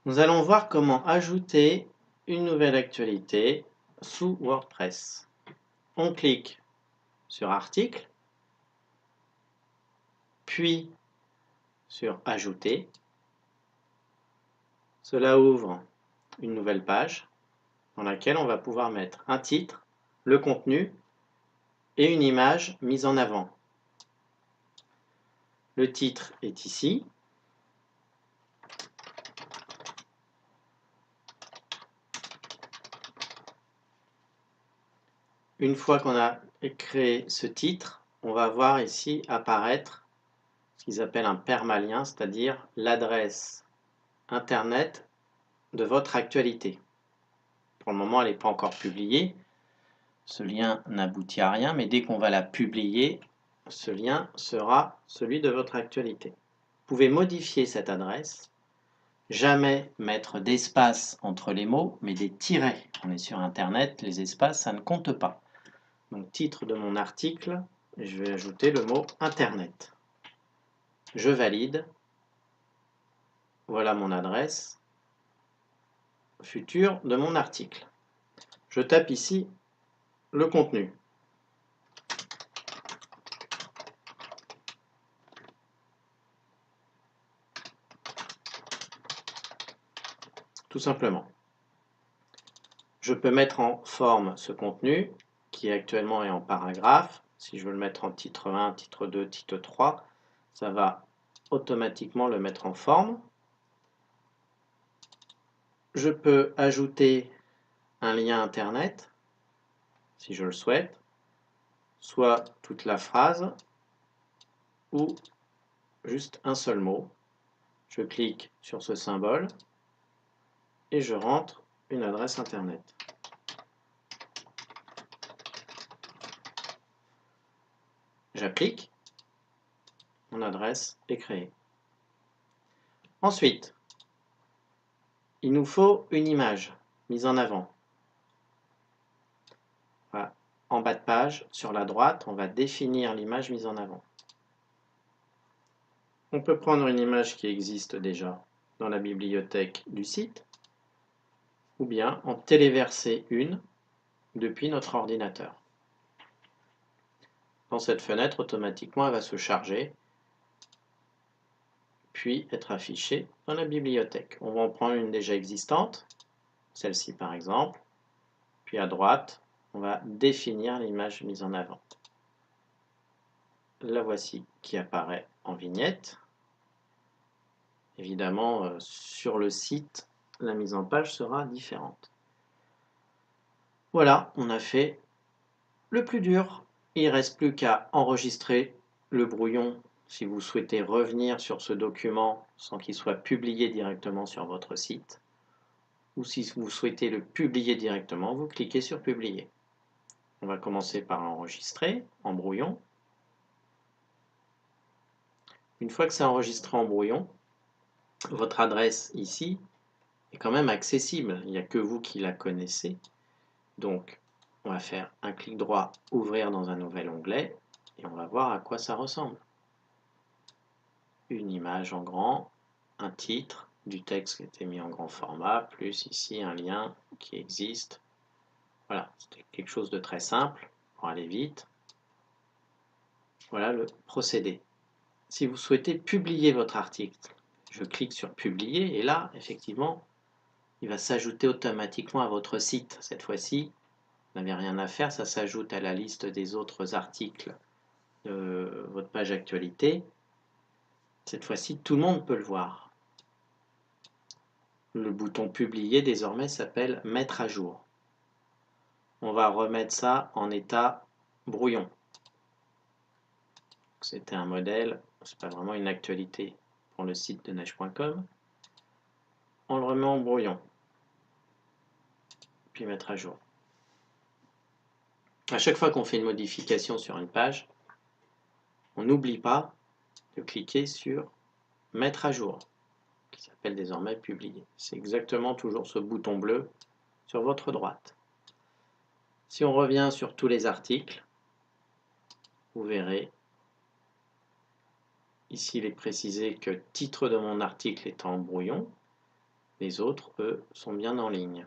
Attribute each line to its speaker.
Speaker 1: Nous allons voir comment ajouter une nouvelle actualité sous WordPress. On clique sur Article, puis sur Ajouter. Cela ouvre une nouvelle page dans laquelle on va pouvoir mettre un titre, le contenu et une image mise en avant. Le titre est ici. Une fois qu'on a créé ce titre, on va voir ici apparaître ce qu'ils appellent un permalien, c'est-à-dire l'adresse Internet de votre actualité. Pour le moment, elle n'est pas encore publiée. Ce lien n'aboutit à rien, mais dès qu'on va la publier, ce lien sera celui de votre actualité. Vous pouvez modifier cette adresse, jamais mettre d'espace entre les mots, mais des tirets. On est sur Internet, les espaces, ça ne compte pas. Donc, titre de mon article, je vais ajouter le mot Internet. Je valide. Voilà mon adresse future de mon article. Je tape ici le contenu. Tout simplement. Je peux mettre en forme ce contenu qui actuellement est en paragraphe. Si je veux le mettre en titre 1, titre 2, titre 3, ça va automatiquement le mettre en forme. Je peux ajouter un lien internet si je le souhaite, soit toute la phrase ou juste un seul mot. Je clique sur ce symbole et je rentre une adresse internet. J'applique, mon adresse est créée. Ensuite, il nous faut une image mise en avant. Voilà. En bas de page, sur la droite, on va définir l'image mise en avant. On peut prendre une image qui existe déjà dans la bibliothèque du site, ou bien en téléverser une depuis notre ordinateur. Dans cette fenêtre, automatiquement, elle va se charger, puis être affichée dans la bibliothèque. On va en prendre une déjà existante, celle-ci par exemple, puis à droite, on va définir l'image mise en avant. La voici qui apparaît en vignette. Évidemment, sur le site, la mise en page sera différente. Voilà, on a fait le plus dur. Il ne reste plus qu'à enregistrer le brouillon si vous souhaitez revenir sur ce document sans qu'il soit publié directement sur votre site. Ou si vous souhaitez le publier directement, vous cliquez sur Publier. On va commencer par l'enregistrer en brouillon. Une fois que c'est enregistré en brouillon, votre adresse ici est quand même accessible. Il n'y a que vous qui la connaissez. Donc, on va faire un clic droit, ouvrir dans un nouvel onglet, et on va voir à quoi ça ressemble. Une image en grand, un titre, du texte qui a été mis en grand format, plus ici un lien qui existe. Voilà, c'était quelque chose de très simple pour aller vite. Voilà le procédé. Si vous souhaitez publier votre article, je clique sur Publier, et là, effectivement, il va s'ajouter automatiquement à votre site. Cette fois-ci, vous n'avez rien à faire, ça s'ajoute à la liste des autres articles de votre page actualité. Cette fois-ci, tout le monde peut le voir. Le bouton Publier désormais s'appelle Mettre à jour. On va remettre ça en état brouillon. C'était un modèle, c'est pas vraiment une actualité pour le site de neige.com. On le remet en brouillon, puis mettre à jour. À chaque fois qu'on fait une modification sur une page, on n'oublie pas de cliquer sur Mettre à jour, qui s'appelle désormais Publier. C'est exactement toujours ce bouton bleu sur votre droite. Si on revient sur tous les articles, vous verrez, ici il est précisé que titre de mon article est en brouillon, Les autres, eux, sont bien en ligne.